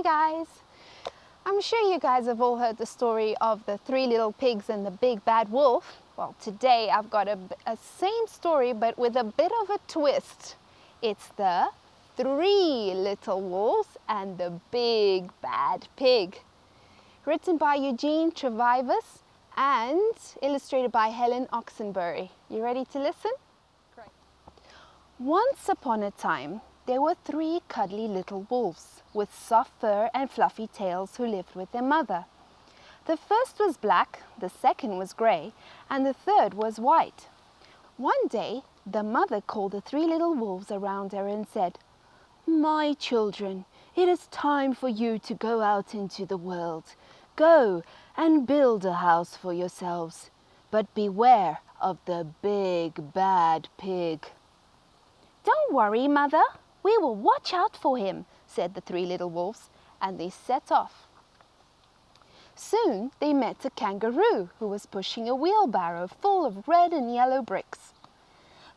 Hey guys! I'm sure you guys have all heard the story of the three little pigs and the big bad wolf. Well, today I've got a same story but with a bit of a twist. It's the three little wolves and the big bad pig. Written by Eugene Trivizas and illustrated by Helen Oxenbury. You ready to listen? Great. Once upon a time, there were three cuddly little wolves with soft fur and fluffy tails who lived with their mother. The first was black, the second was grey, and the third was white. One day, the mother called the three little wolves around her and said, "My children, it is time for you to go out into the world. Go and build a house for yourselves, but beware of the big bad pig." "Don't worry, Mother. We will watch out for him," said the three little wolves, and they set off. Soon they met a kangaroo who was pushing a wheelbarrow full of red and yellow bricks.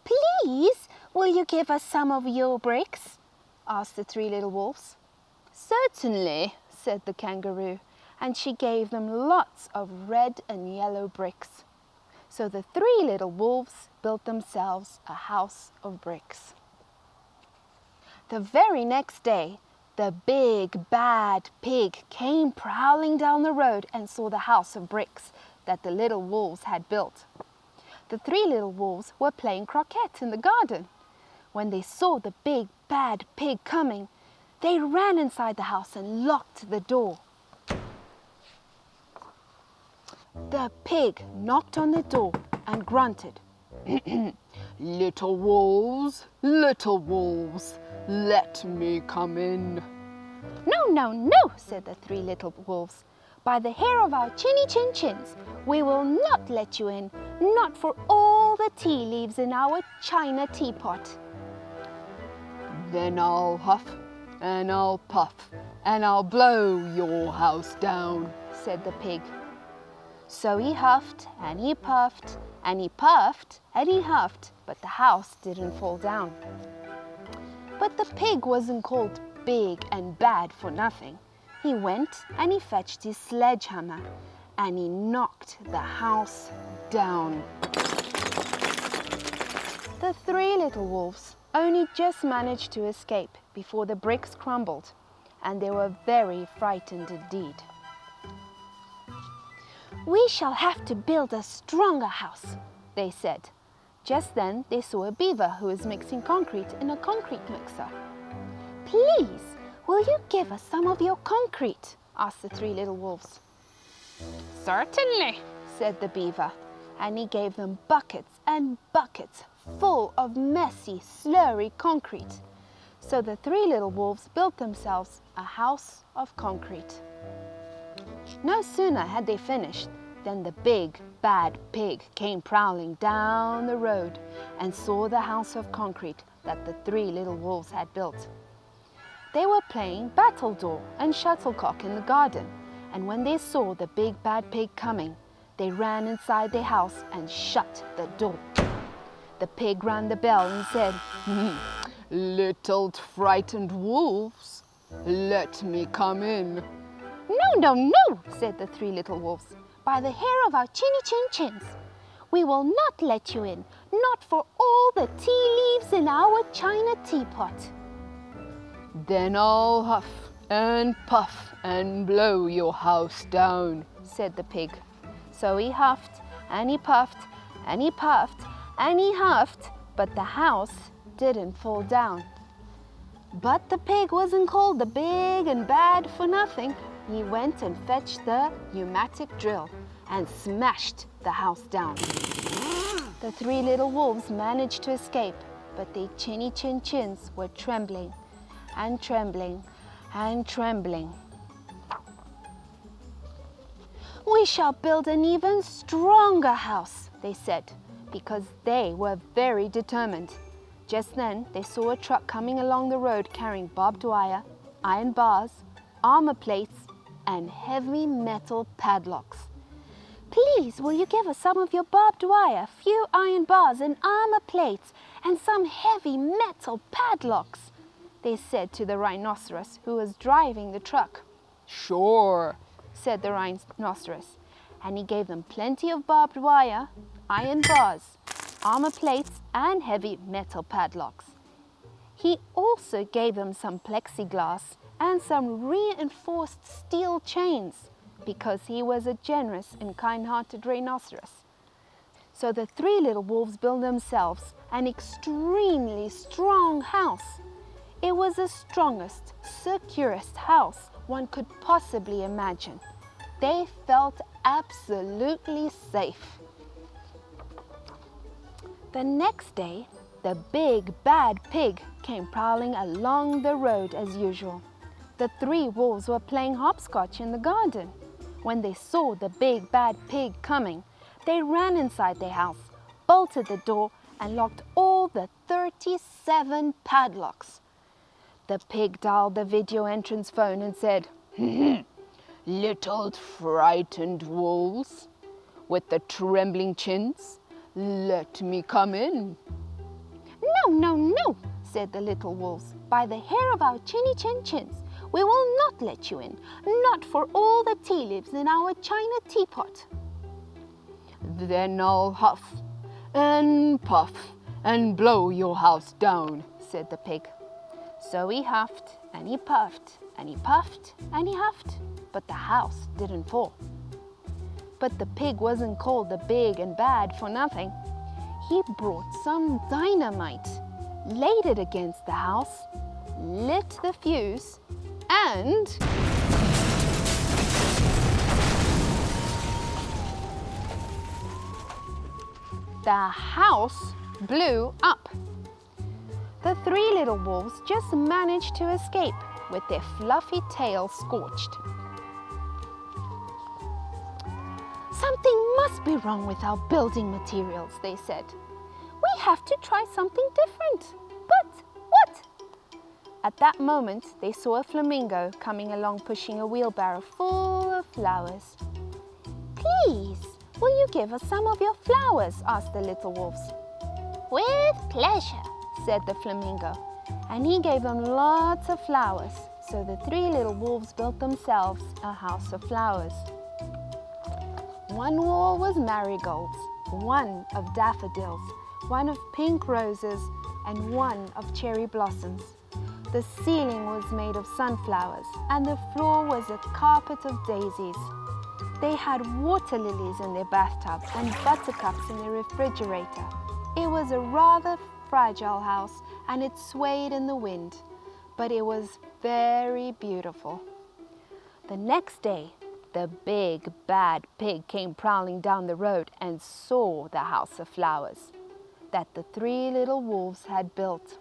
"Please, will you give us some of your bricks?" asked the three little wolves. "Certainly," said the kangaroo, and she gave them lots of red and yellow bricks. So the three little wolves built themselves a house of bricks. The very next day, the big bad pig came prowling down the road and saw the house of bricks that the little wolves had built. The three little wolves were playing croquet in the garden. When they saw the big bad pig coming, they ran inside the house and locked the door. The pig knocked on the door and grunted, little wolves, let me come in." "No, no, no," said the three little wolves. "By the hair of our chinny chin chins, we will not let you in, not for all the tea leaves in our china teapot." "Then I'll huff and I'll puff and I'll blow your house down," said the pig. So he huffed and he puffed and he puffed and he huffed, but the house didn't fall down. But the pig wasn't called big and bad for nothing. He went and he fetched his sledgehammer and he knocked the house down. The three little wolves only just managed to escape before the bricks crumbled, and they were very frightened indeed. "We shall have to build a stronger house," they said. Just then they saw a beaver who was mixing concrete in a concrete mixer. "Please, will you give us some of your concrete?" asked the three little wolves. "Certainly," said the beaver, and he gave them buckets and buckets full of messy, slurry concrete. So the three little wolves built themselves a house of concrete. No sooner had they finished than the big bad pig came prowling down the road and saw the house of concrete that the three little wolves had built. They were playing battledore and shuttlecock in the garden, and when they saw the big bad pig coming, they ran inside their house and shut the door. The pig rang the bell and said, "Little frightened wolves, let me come in." "No, no, no," said the three little wolves. "By the hair of our chinny chin chins, we will not let you in, not for all the tea leaves in our china teapot." "Then I'll huff and puff and blow your house down," said the pig. So he huffed and he puffed and he puffed and he huffed, but the house didn't fall down. But the pig wasn't called the big and bad for nothing. He went and fetched the pneumatic drill and smashed the house down. The three little wolves managed to escape, but their chinny chin chins were trembling and trembling and trembling. "We shall build an even stronger house," they said, because they were very determined. Just then they saw a truck coming along the road carrying barbed wire, iron bars, armor plates, and heavy metal padlocks. "Please, will you give us some of your barbed wire, a few iron bars and armor plates, and some heavy metal padlocks?" they said to the rhinoceros who was driving the truck. Sure, said the rhinoceros, and he gave them plenty of barbed wire, iron bars, armor plates, and heavy metal padlocks. He also gave them some plexiglass and some reinforced steel chains because he was a generous and kind-hearted rhinoceros. So the three little wolves built themselves an extremely strong house. It was the strongest, securest house one could possibly imagine. They felt absolutely safe. The next day, the big bad pig came prowling along the road as usual. The three wolves were playing hopscotch in the garden. When they saw the big bad pig coming, they ran inside their house, bolted the door, and locked all the 37 padlocks. The pig dialed the video entrance phone and said, "Little frightened wolves with the trembling chins, let me come in." "No, no, no," said the little wolves. "By the hair of our chinny-chin-chins, we will not let you in, not for all the tea leaves in our china teapot." "Then I'll huff and puff and blow your house down," said the pig. So he huffed and he puffed and he puffed and he huffed, but the house didn't fall. But the pig wasn't called the big and bad for nothing. He brought some dynamite, laid it against the house, lit the fuse, and the house blew up. The three little wolves just managed to escape with their fluffy tails scorched. "Something must be wrong with our building materials," they said. "We have to try something different. But what?" At that moment, they saw a flamingo coming along pushing a wheelbarrow full of flowers. "Please, will you give us some of your flowers?" asked the little wolves. "With pleasure," said the flamingo, and he gave them lots of flowers. So the three little wolves built themselves a house of flowers. One wall was marigolds, one of daffodils, one of pink roses, and one of cherry blossoms. The ceiling was made of sunflowers, and the floor was a carpet of daisies. They had water lilies in their bathtub and buttercups in the refrigerator. It was a rather fragile house, and it swayed in the wind, but it was very beautiful. The next day, the big bad pig came prowling down the road and saw the house of flowers that the three little wolves had built.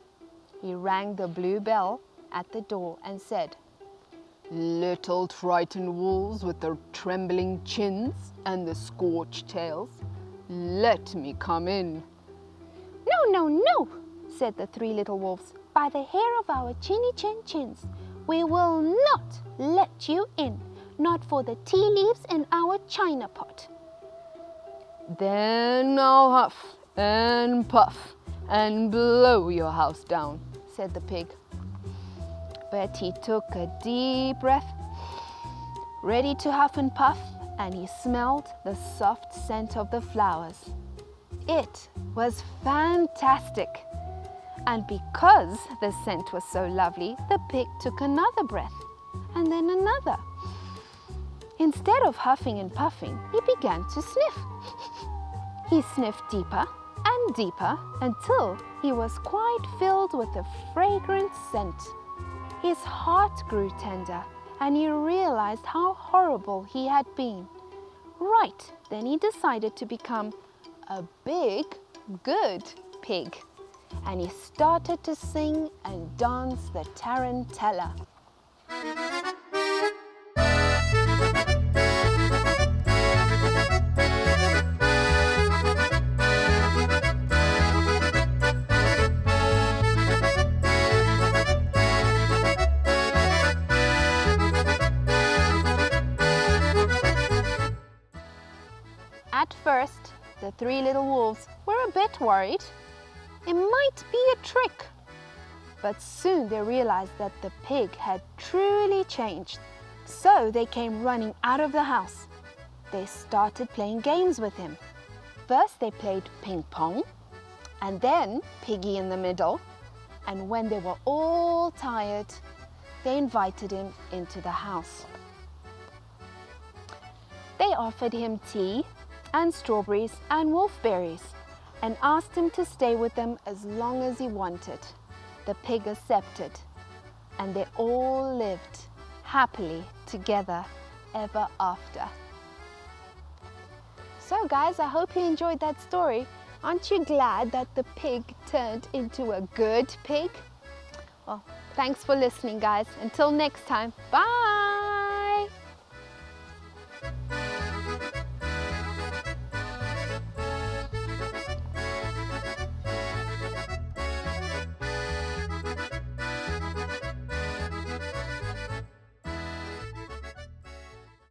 He rang the blue bell at the door and said, "Little frightened wolves with their trembling chins and the scorched tails, let me come in." "No, no, no," said the three little wolves. "By the hair of our chinny-chin-chins, we will not let you in, not for the tea leaves in our china pot." "Then I'll huff and puff and blow your house down," said the pig. But he took a deep breath, ready to huff and puff, and he smelled the soft scent of the flowers. It was fantastic. And because the scent was so lovely, the pig took another breath, and then another. Instead of huffing and puffing, he began to sniff. He sniffed deeper and deeper until he was quite filled with a fragrant scent. His heart grew tender, and he realized how horrible he had been. Right then he decided to become a big, good pig. And he started to sing and dance the tarantella. At first, the three little wolves were a bit worried. It might be a trick. But soon they realized that the pig had truly changed. So they came running out of the house. They started playing games with him. First they played ping pong, and then Piggy in the middle. And when they were all tired, they invited him into the house. They offered him tea and strawberries and wolfberries and asked him to stay with them as long as he wanted. The pig accepted, and they all lived happily together ever after. So guys, I hope you enjoyed that story. Aren't you glad that the pig turned into a good pig? Well, thanks for listening, guys. Until next time, bye!